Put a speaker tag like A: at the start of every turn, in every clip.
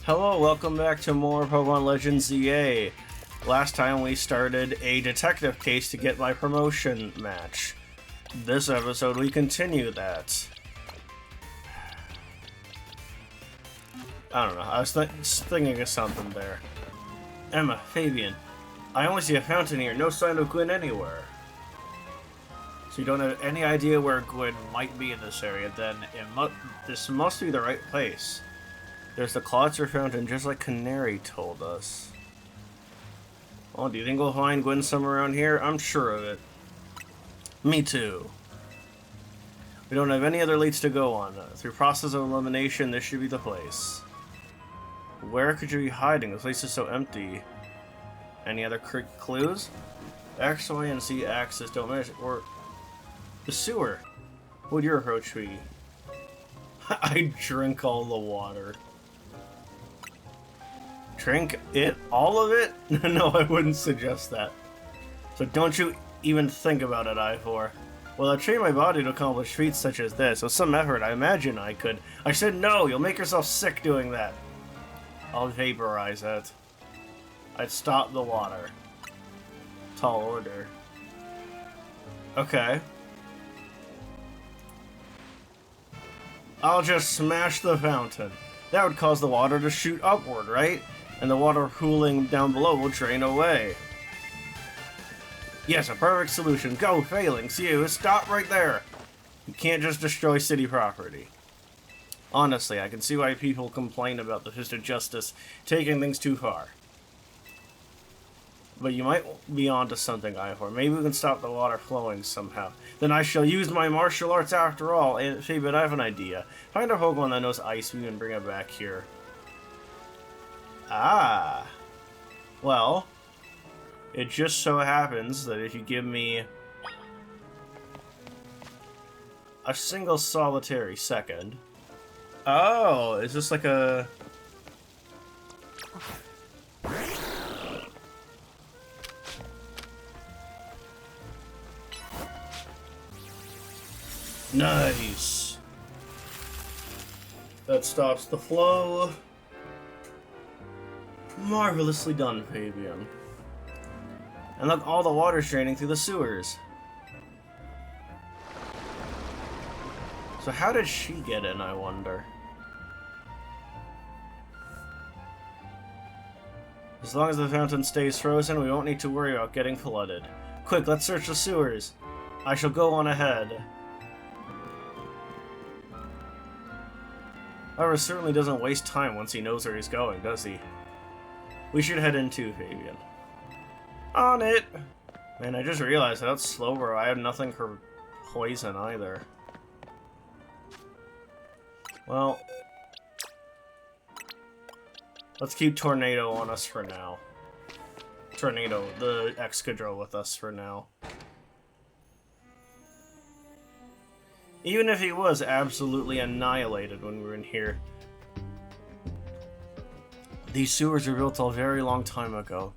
A: Hello, welcome back to more Pokemon Legends ZA. Last time we started a detective case to get my promotion match. This episode we continue that. I don't know, I was thinking of something there. Emma, Fabian, I only see a fountain here, no sign of Gwyn anywhere. So you don't have any idea where Gwyn might be in this area, then this must be the right place. There's the Clotzer Fountain, just like Canary told us. Oh, do you think we'll find Gwyn somewhere around here? I'm sure of it. Me too. We don't have any other leads to go on. Through process of elimination, this should be the place. Where could you be hiding? The place is so empty. Any other clues? X, Y, and Z axis don't match. Or the sewer. What would your approach be? I drink all the water. Drink it? All of it? No, I wouldn't suggest that. So don't you even think about it, Ivor. Well, I trained my body to accomplish feats such as this. With some effort, I imagine I could. I said no! You'll make yourself sick doing that. I'll vaporize it. I'd stop the water. Tall order. Okay. I'll just smash the fountain. That would cause the water to shoot upward, right? And the water cooling down below will drain away. Yes, a perfect solution. Go, Phalanx, you. Stop right there. You can't just destroy city property. Honestly, I can see why people complain about the Fist of Justice taking things too far. But you might be onto something, Ivor. Maybe we can stop the water flowing somehow. Then I shall use my martial arts after all. And Fabian, I have an idea. Find a Pokemon that knows Ice Beam and bring it back here. Ah. Well, it just so happens that if you give me a single solitary second. Oh, is this like a... Nice. That stops the flow. Marvelously done, Fabian. And look, all the water's draining through the sewers. So how did she get in, I wonder? As long as the fountain stays frozen, we won't need to worry about getting flooded. Quick, let's search the sewers. I shall go on ahead. However, certainly doesn't waste time once he knows where he's going, does he? We should head in too, Fabian. On it! Man, I just realized without Slowbro, I have nothing for poison either. Well, let's keep Tornado on us for now. Tornado, the Excadrill with us for now. Even if he was absolutely annihilated when we were in here. These sewers were built a very long time ago.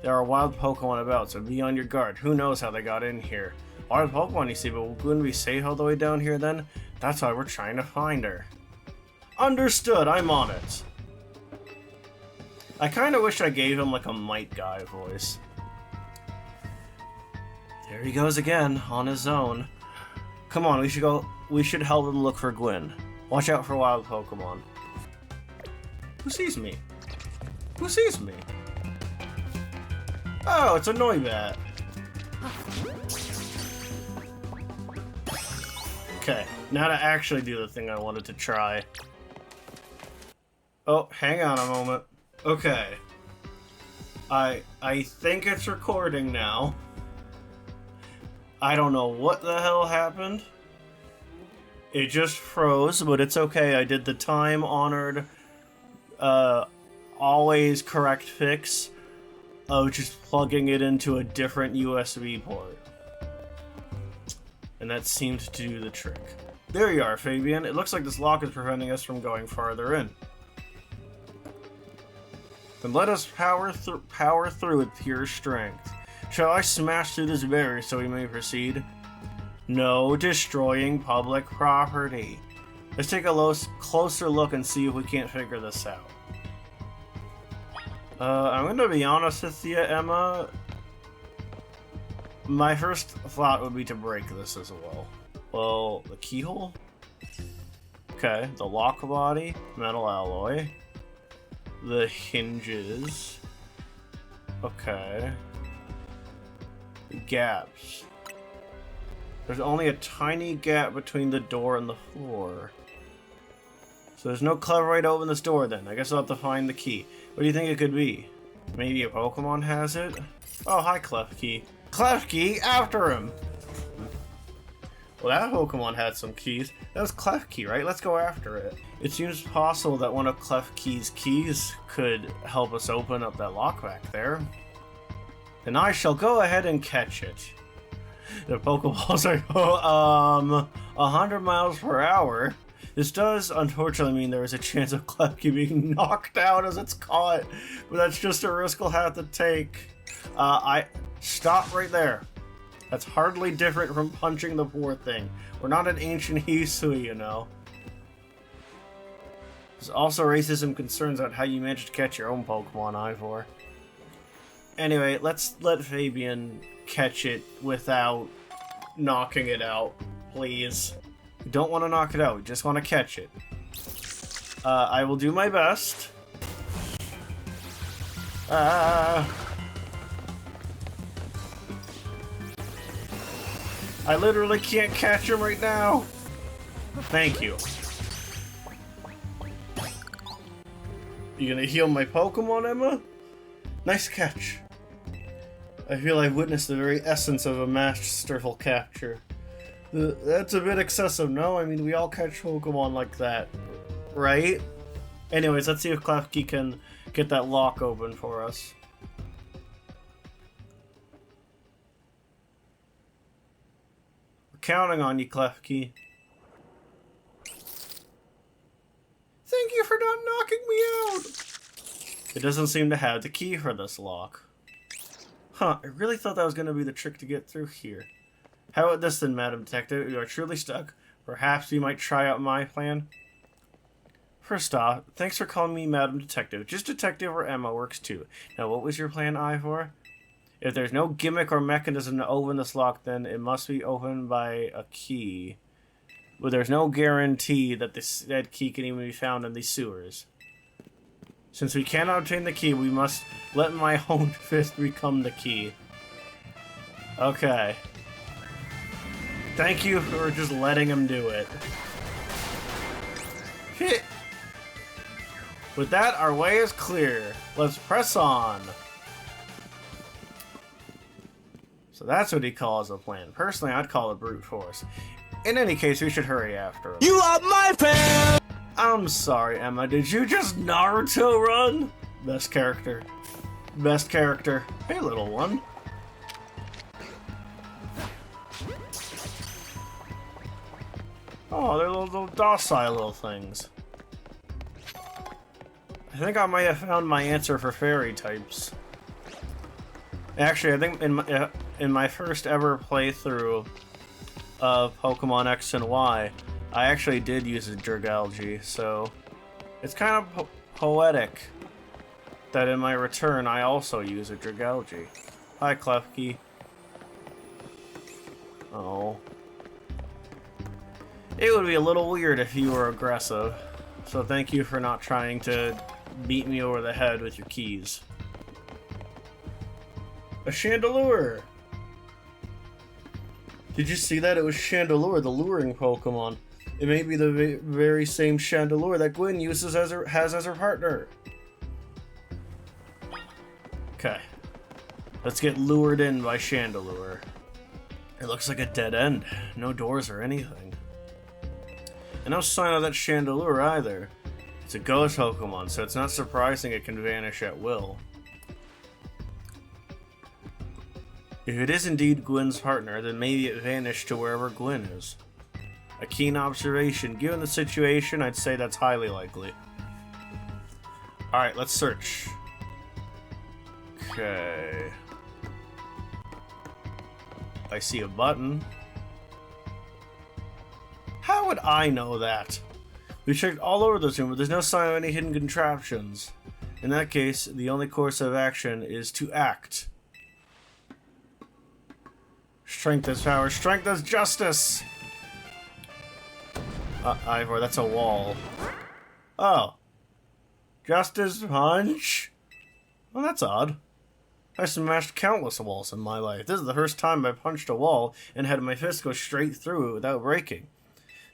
A: There are wild Pokemon about, so be on your guard. Who knows how they got in here? Wild Pokemon, you see, but wouldn't we safe all the way down here then? That's why we're trying to find her. Understood, I'm on it. I kinda wish I gave him like a Might Guy voice. There he goes again, on his own. Come on, we should help him look for Gwyn. Watch out for wild Pokemon. Who sees me? Who sees me? Oh, it's a Noibat. Okay, now to actually do the thing I wanted to try. Oh, hang on a moment. Okay. I think it's recording now. I don't know what the hell happened. It just froze, but it's okay. I did the time-honored, always correct fix of just plugging it into a different USB port. And that seemed to do the trick. There you are, Fabian. It looks like this lock is preventing us from going farther in. Then let us power through with pure strength. Shall I smash through this barrier so we may proceed? No destroying public property. Let's take a closer look and see if we can't figure this out. I'm gonna be honest with you, Emma. My first thought would be to break this as well. Well, the keyhole? Okay, the lock body, metal alloy. The hinges. Okay. The gaps. There's only a tiny gap between the door and the floor. So there's no clever way to open this door then. I guess I'll have to find the key. What do you think it could be? Maybe a Pokemon has it? Oh, hi, Klefki. Klefki, after him! Well, that Pokemon had some keys. That was Klefki, right? Let's go after it. It seems possible that one of Klefki's keys could help us open up that lock back there. Then I shall go ahead and catch it. The Pokeballs are 100 miles per hour. This does unfortunately mean there is a chance of Klefki being knocked out as it's caught, but that's just a risk we'll have to take. I stop right there. That's hardly different from punching the poor thing. We're not an ancient Hisui, you know. This also raises some concerns about how you managed to catch your own Pokemon, Ivor. Anyway, let's let Fabian catch it without knocking it out, please. We don't want to knock it out, we just want to catch it. I will do my best. I literally can't catch him right now. Thank you. You gonna heal my Pokemon, Emma? Nice catch. I feel I've witnessed the very essence of a masterful capture. That's a bit excessive, no? I mean, we all catch Pokemon like that, right? Anyways, let's see if Klefki can get that lock open for us. We're counting on you, Klefki. Thank you for not knocking me out! It doesn't seem to have the key for this lock. Huh, I really thought that was going to be the trick to get through here. How about this then, Madam Detective? You are truly stuck. Perhaps we might try out my plan? First off, thanks for calling me Madam Detective. Just Detective or Emma works too. Now, what was your plan, Ivor? If there's no gimmick or mechanism to open this lock, then it must be opened by a key. But there's no guarantee that that key can even be found in these sewers. Since we cannot obtain the key, we must let my own fist become the key. Okay. Thank you for just letting him do it. Hit! With that, our way is clear. Let's press on. So that's what he calls a plan. Personally, I'd call it brute force. In any case, we should hurry after him.
B: You are my fan!
A: I'm sorry, Emma. Did you just Naruto run? Best character. Best character. Hey, little one. Oh, they're little docile little things. I think I might have found my answer for fairy types. Actually, I think in my first ever playthrough of Pokemon X and Y, I actually did use a Dragalge, so it's kind of poetic that in my return I also use a Dragalge. Hi, Klefki. Oh. It would be a little weird if you were aggressive, so thank you for not trying to beat me over the head with your keys. A Chandelure! Did you see that? It was Chandelure, the luring Pokemon. It may be the very same Chandelure that Gwen uses as her partner. Okay. Let's get lured in by Chandelure. It looks like a dead end. No doors or anything. And no sign of that Chandelure either. It's a ghost Pokemon, so it's not surprising it can vanish at will. If it is indeed Gwen's partner, then maybe it vanished to wherever Gwen is. A keen observation. Given the situation, I'd say that's highly likely. Alright, let's search. Okay. I see a button. How would I know that? We checked all over this room, but there's no sign of any hidden contraptions. In that case, the only course of action is to act. Strength is power. Strength is justice! Ivor, that's a wall. Oh. Justice punch? Well, that's odd. I smashed countless walls in my life. This is the first time I punched a wall and had my fist go straight through it without breaking.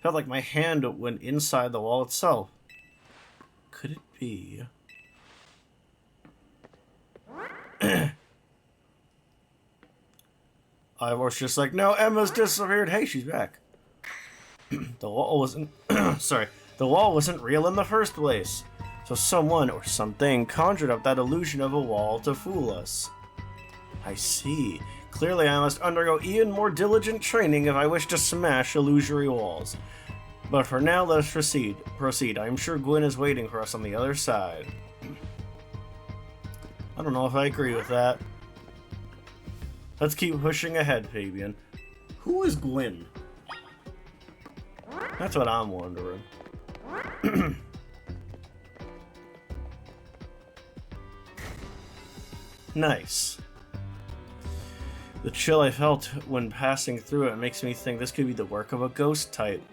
A: Felt like my hand went inside the wall itself. Could it be? Ivor's just like, no, Emma's disappeared. Hey, she's back. The wall wasn't... sorry. The wall wasn't real in the first place. So someone or something conjured up that illusion of a wall to fool us. I see. Clearly I must undergo even more diligent training if I wish to smash illusory walls. But for now, let us proceed. I am sure Gwen is waiting for us on the other side. I don't know if I agree with that. Let's keep pushing ahead, Fabian. Who is Gwen? That's what I'm wondering. Nice. The chill I felt when passing through it makes me think this could be the work of a ghost type.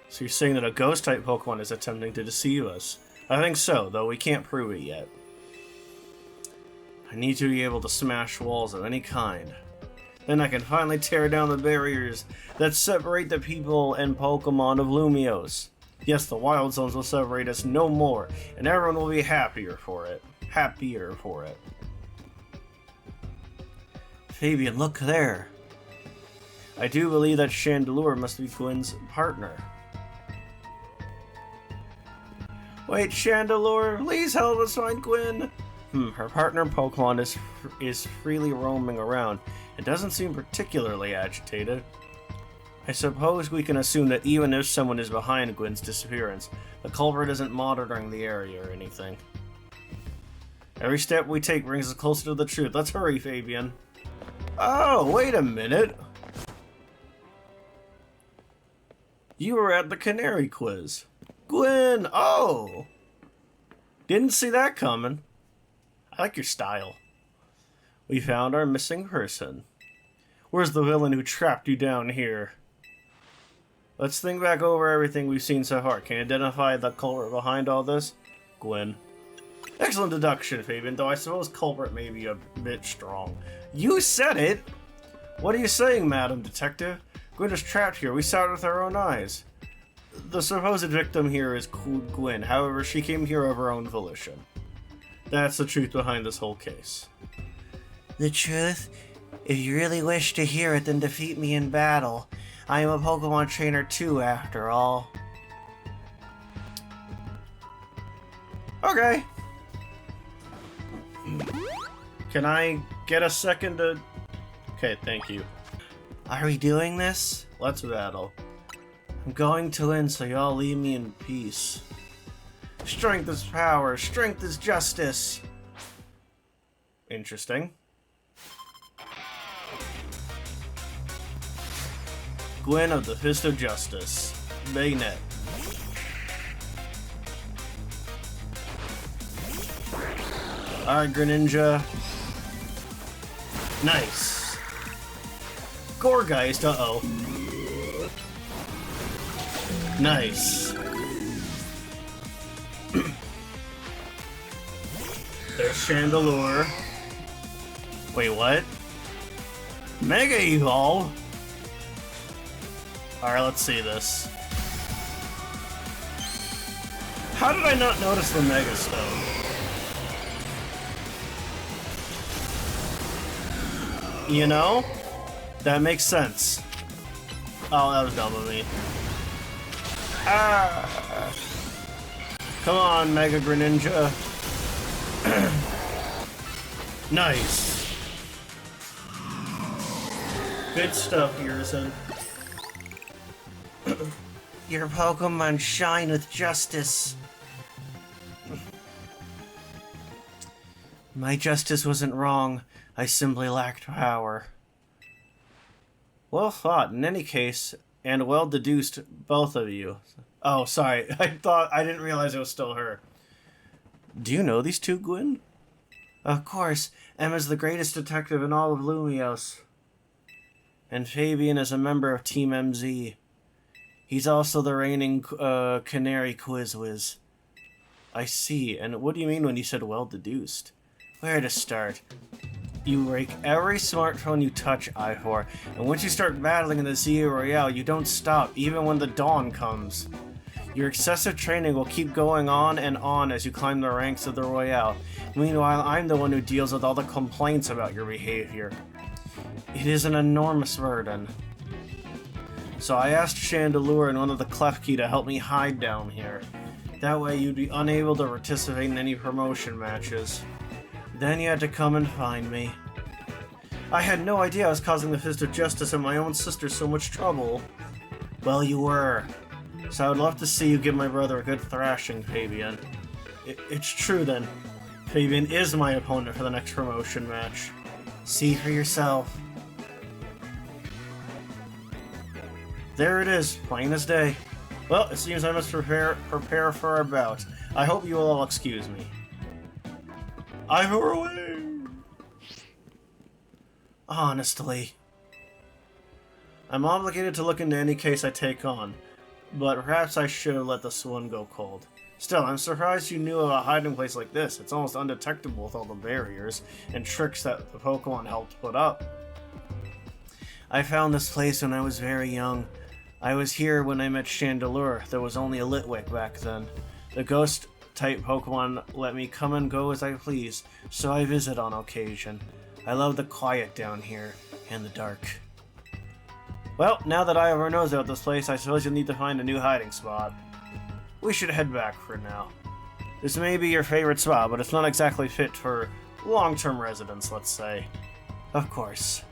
A: So you're saying that a ghost type Pokemon is attempting to deceive us? I think so, though we can't prove it yet. I need to be able to smash walls of any kind. Then I can finally tear down the barriers that separate the people and Pokemon of Lumiose. Yes, the Wild Zones will separate us no more, and everyone will be happier for it. Fabian, look there. I do believe that Chandelure must be Gwen's partner. Wait, Chandelure, please help us find Gwen. Her partner Pokemon is freely roaming around and doesn't seem particularly agitated. I suppose we can assume that even if someone is behind Gwen's disappearance, the culprit isn't monitoring the area or anything. Every step we take brings us closer to the truth. Let's hurry, Fabian. Oh, wait a minute. You were at the Canary quiz. Gwen! Oh! Didn't see that coming. I like your style. We found our missing person. Where's the villain who trapped you down here? Let's think back over everything we've seen so far. Can you identify the culprit behind all this? Gwen. Excellent deduction, Fabian, though I suppose culprit may be a bit strong. You said it! What are you saying, Madam Detective? Gwen is trapped here. We saw it with our own eyes. The supposed victim here is Gwen. However, she came here of her own volition. That's the truth behind this whole case. The truth? If you really wish to hear it, then defeat me in battle. I am a Pokemon trainer too, after all. Okay. Can I get a second to... Okay, thank you. Are we doing this? Let's battle. I'm going to win, so y'all leave me in peace. Strength is power. Strength is justice. Interesting. Gwen of the Fist of Justice. Bayonet. Alright, Greninja. Nice. Gourgeist, uh-oh. Nice. There's Chandelure. Wait, what? Mega Evolve? Alright, let's see this. How did I not notice the Mega Stone? You know? That makes sense. Oh, that was dumb of me. Ah! Come on, Mega Greninja. Nice. Good stuff, Urison. Your Pokemon shine with justice. My justice wasn't wrong. I simply lacked power. Well thought, in any case, and well deduced, both of you. Oh, sorry. I didn't realize it was still her. Do you know these two, Gwyn? Of course. Emma's the greatest detective in all of Lumios. And Fabian is a member of Team MZ. He's also the reigning Canary Quizwiz. I see. And what do you mean when you said well deduced? Where to start? You rake every smartphone you touch, Ivor, and once you start battling in the ZA Royale, you don't stop, even when the dawn comes. Your excessive training will keep going on and on as you climb the ranks of the Royale. Meanwhile, I'm the one who deals with all the complaints about your behavior. It is an enormous burden. So I asked Chandelure and one of the Klefki to help me hide down here. That way you'd be unable to participate in any promotion matches. Then you had to come and find me. I had no idea I was causing the Fist of Justice and my own sister so much trouble. Well, you were. So I would love to see you give my brother a good thrashing, Fabian. It's true then. Fabian is my opponent for the next promotion match. See for yourself. There it is, plain as day. Well, it seems I must prepare for our bout. I hope you will all excuse me. Ivor away! Honestly. I'm obligated to look into any case I take on, but perhaps I should have let this one go cold. Still, I'm surprised you knew of a hiding place like this. It's almost undetectable with all the barriers and tricks that the Pokemon helped put up. I found this place when I was very young. I was here when I met Chandelure. There was only a Litwick back then. The ghost-type Pokemon let me come and go as I please, so I visit on occasion. I love the quiet down here, and the dark. Well, now that Ivor knows about this place, I suppose you'll need to find a new hiding spot. We should head back for now. This may be your favorite spot, but it's not exactly fit for long-term residents, let's say. Of course.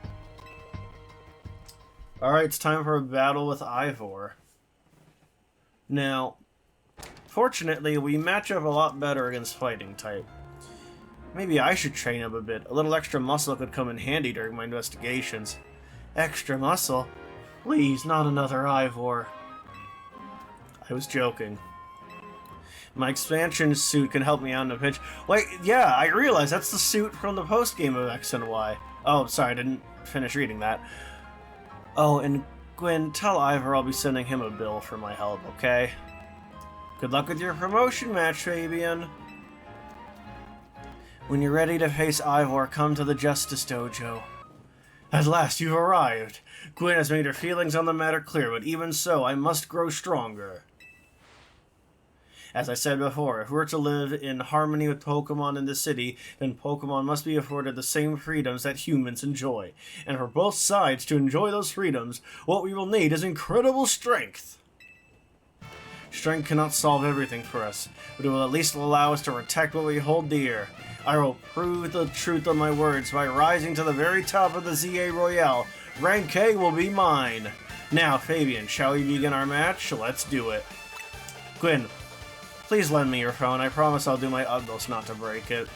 A: Alright, it's time for a battle with Ivor. Now, fortunately, we match up a lot better against fighting type. Maybe I should train him a bit. A little extra muscle could come in handy during my investigations. Extra muscle? Please, not another Ivor. I was joking. My expansion suit can help me out in a pinch. Wait, yeah, I realize that's the suit from the post-game of X and Y. Oh, sorry, I didn't finish reading that. Oh, and Gwyn, tell Ivor I'll be sending him a bill for my help, okay? Good luck with your promotion match, Fabian. When you're ready to face Ivor, come to the Justice Dojo. At last, you've arrived. Gwyn has made her feelings on the matter clear, but even so, I must grow stronger. As I said before, if we're to live in harmony with Pokemon in the city, then Pokemon must be afforded the same freedoms that humans enjoy. And for both sides to enjoy those freedoms, what we will need is incredible strength. Strength cannot solve everything for us, but it will at least allow us to protect what we hold dear. I will prove the truth of my words by rising to the very top of the ZA Royale. Rank A will be mine. Now, Fabian, shall we begin our match? Let's do it. Gwyn, please lend me your phone. I promise I'll do my utmost not to break it.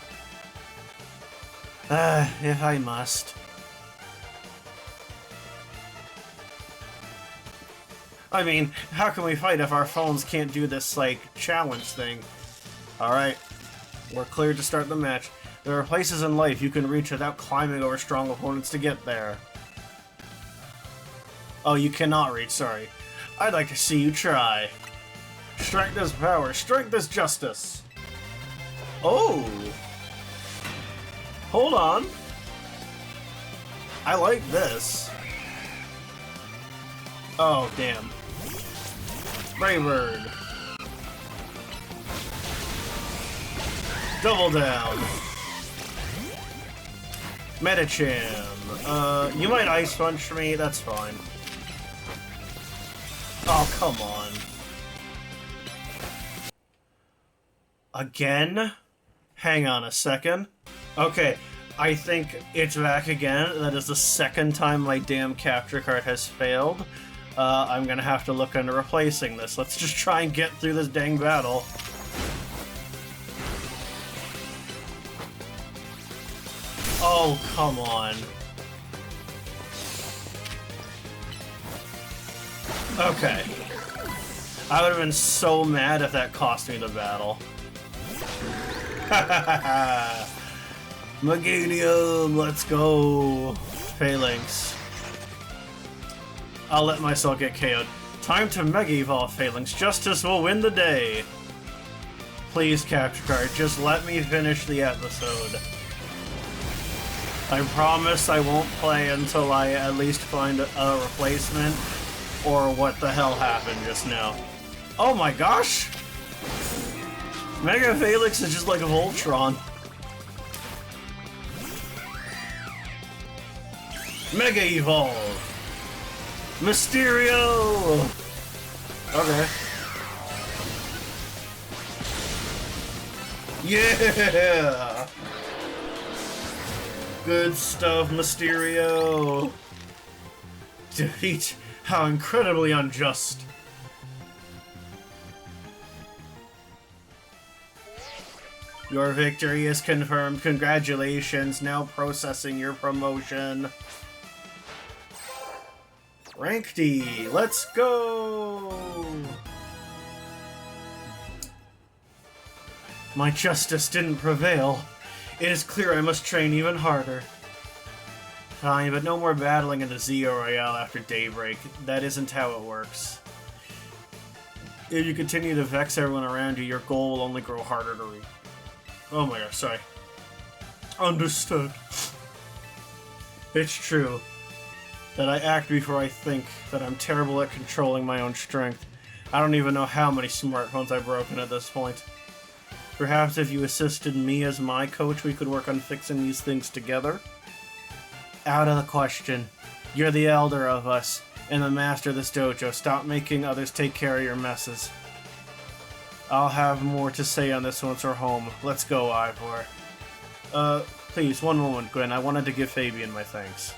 A: If I must. I mean, how can we fight if our phones can't do this, like, challenge thing? Alright, we're cleared to start the match. There are places in life you can reach without climbing over strong opponents to get there. Oh, you cannot reach, sorry. I'd like to see you try. Strength is power, strength is justice. Oh! Hold on. I like this. Oh, damn. Braybird. Double down. Medicham. You might Ice Punch me, that's fine. Oh, come on. Again? Hang on a second. Okay, I think it's back again. That is the second time my damn capture card has failed. I'm gonna have to look into replacing this. Let's just try and get through this dang battle. Oh, come on. Okay. I would have been so mad if that cost me the battle. Meganium, let's go. Phalanx. I'll let myself get KO'd. Time to Mega Evolve Phalanx. Justice will win the day. Please, Capture Card, just let me finish the episode. I promise I won't play until I at least find a replacement or what the hell happened just now. Oh my gosh! Mega Phalanx is just like a Voltron. Mega Evolve! Mysterio! Okay. Yeah! Good stuff, Mysterio! Defeat! How incredibly unjust! Your victory is confirmed. Congratulations. Now processing your promotion. Rank D. Let's go! My justice didn't prevail. It is clear I must train even harder. Fine, but no more battling in the Zeo Royale after daybreak. That isn't how it works. If you continue to vex everyone around you, your goal will only grow harder to reach. Oh my gosh, sorry. Understood. It's true that I act before I think, that I'm terrible at controlling my own strength. I don't even know how many smartphones I've broken at this point. Perhaps if you assisted me as my coach, we could work on fixing these things together? Out of the question. You're the elder of us, and the master of this dojo. Stop making others take care of your messes. I'll have more to say on this once we're home. Let's go, Ivor. Please, one moment, Gwen. I wanted to give Fabian my thanks.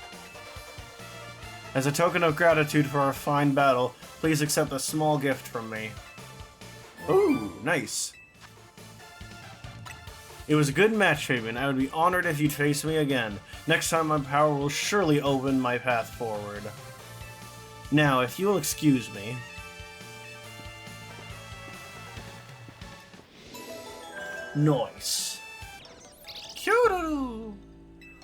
A: As a token of gratitude for our fine battle, please accept a small gift from me. Ooh, nice. It was a good match, Fabian. I would be honored if you'd face me again. Next time my power will surely open my path forward. Now, if you'll excuse me... Nice. Cute.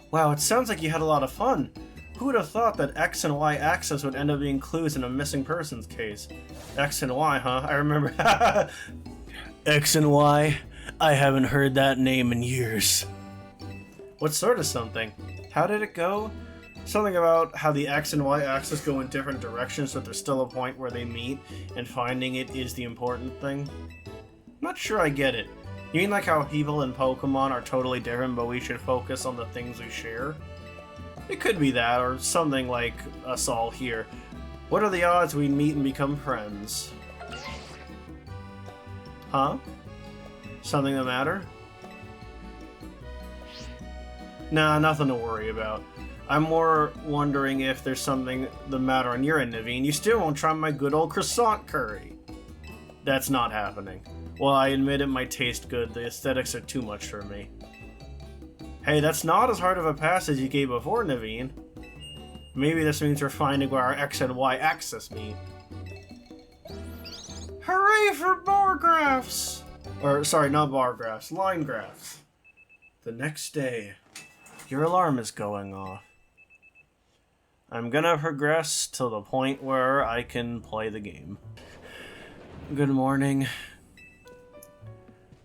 A: Wow, it sounds like you had a lot of fun. Who would have thought that X and Y axis would end up being clues in a missing persons case? X and Y, huh? I remember. X and Y? I haven't heard that name in years. What sort of something? How did it go? Something about how the X and Y axis go in different directions, but there's still a point where they meet, and finding it is the important thing. Not sure I get it. You mean like how people in Pokemon are totally different, but we should focus on the things we share? It could be that, or something like us all here. What are the odds we meet and become friends? Huh? Something the matter? Nah, nothing to worry about. I'm more wondering if there's something the matter on your end, Naveen. You still won't try my good old croissant curry. That's not happening. Well, I admit it might taste good. The aesthetics are too much for me. Hey, that's not as hard of a pass as you gave before, Naveen. Maybe this means we're finding where our X and Y axis meet. Hooray for bar graphs! Or, sorry, not bar graphs, line graphs. The next day, your alarm is going off. I'm gonna progress to the point where I can play the game. Good morning.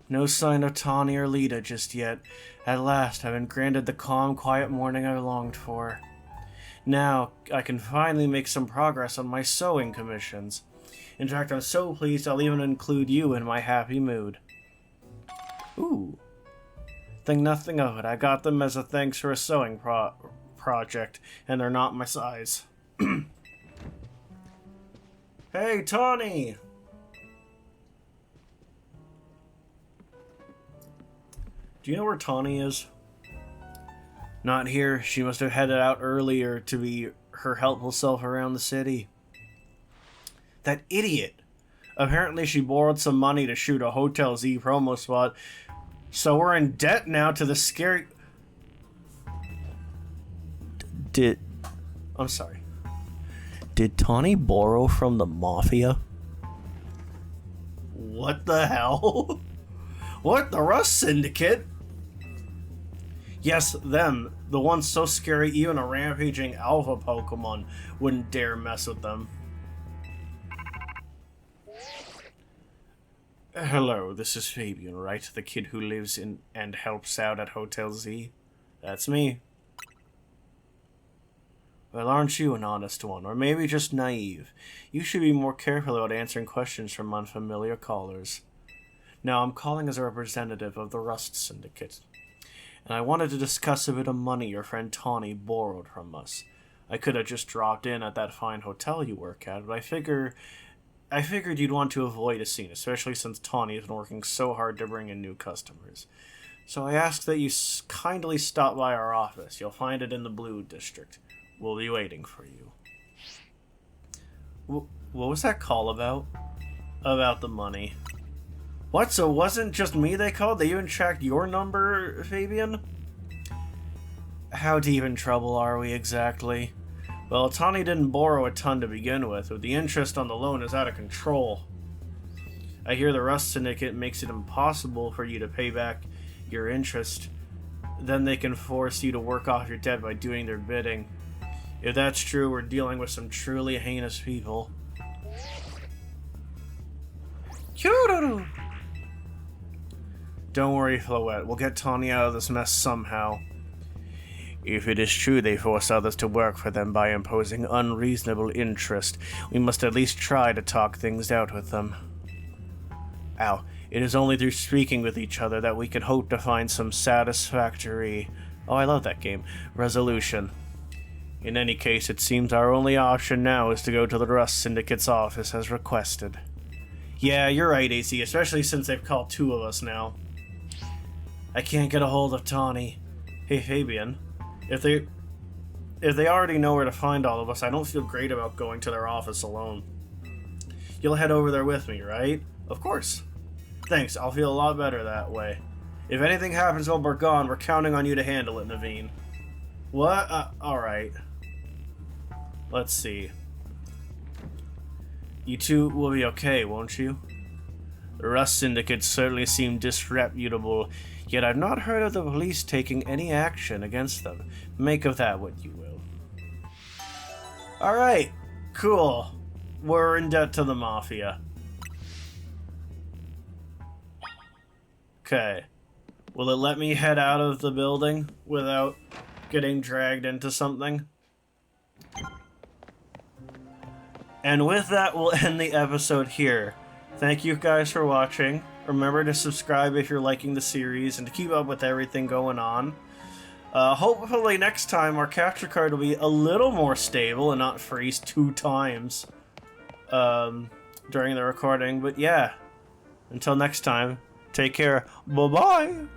A: No sign of Tawny or Lita just yet. At last, I've been granted the calm, quiet morning I longed for. Now, I can finally make some progress on my sewing commissions. In fact, I'm so pleased I'll even include you in my happy mood. Ooh. Think nothing of it. I got them as a thanks for a sewing project, and they're not my size. Hey, Tawny! Do you know where Tawny is? Not here. She must have headed out earlier to be her helpful self around the city. That idiot! Apparently she borrowed some money to shoot a Hotel Z promo spot, so we're in debt now to the scary... I'm sorry. Did Tawny borrow from the Mafia? What the hell? What? The Rust Syndicate? Yes, them. The ones so scary even a rampaging alpha Pokemon wouldn't dare mess with them. Hello, this is Fabian, right? The kid who lives in and helps out at Hotel Z? That's me. Well, aren't you an honest one, or maybe just naive? You should be more careful about answering questions from unfamiliar callers. Now, I'm calling as a representative of the Rust Syndicate, and I wanted to discuss a bit of money your friend Tawny borrowed from us. I could have just dropped in at that fine hotel you work at, but I figured you'd want to avoid a scene, especially since Tawny has been working so hard to bring in new customers. So I ask that you kindly stop by our office. You'll find it in the Blue District. We'll be waiting for you. What was that call about? About the money. What, so it wasn't just me they called? They even tracked your number, Fabian? How deep in trouble are we exactly? Well, Tawny didn't borrow a ton to begin with, but the interest on the loan is out of control. I hear the Rust Syndicate makes it impossible for you to pay back your interest. Then they can force you to work off your debt by doing their bidding. If that's true, we're dealing with some truly heinous people. Don't worry, Floette. We'll get Tawny out of this mess somehow. If it is true they force others to work for them by imposing unreasonable interest, we must at least try to talk things out with them. Ow. It is only through speaking with each other that we can hope to find some satisfactory... Oh, I love that game. Resolution. In any case, it seems our only option now is to go to the Rust Syndicate's office as requested. Yeah, you're right, AC, especially since they've called two of us now. I can't get a hold of Tawny. Hey, Fabian. If they already know where to find all of us, I don't feel great about going to their office alone. You'll head over there with me, right? Of course. Thanks, I'll feel a lot better that way. If anything happens while we're gone, we're counting on you to handle it, Naveen. What? Alright. Let's see. You two will be okay, won't you? The Rust Syndicate certainly seem disreputable, yet I've not heard of the police taking any action against them. Make of that what you will. Alright, cool. We're in debt to the Mafia. Okay. Will it let me head out of the building without getting dragged into something? And with that, we'll end the episode here. Thank you guys for watching. Remember to subscribe if you're liking the series and to keep up with everything going on. Hopefully next time our capture card will be a little more stable and not freeze 2 times during the recording. But yeah, until next time, take care. Bye-bye!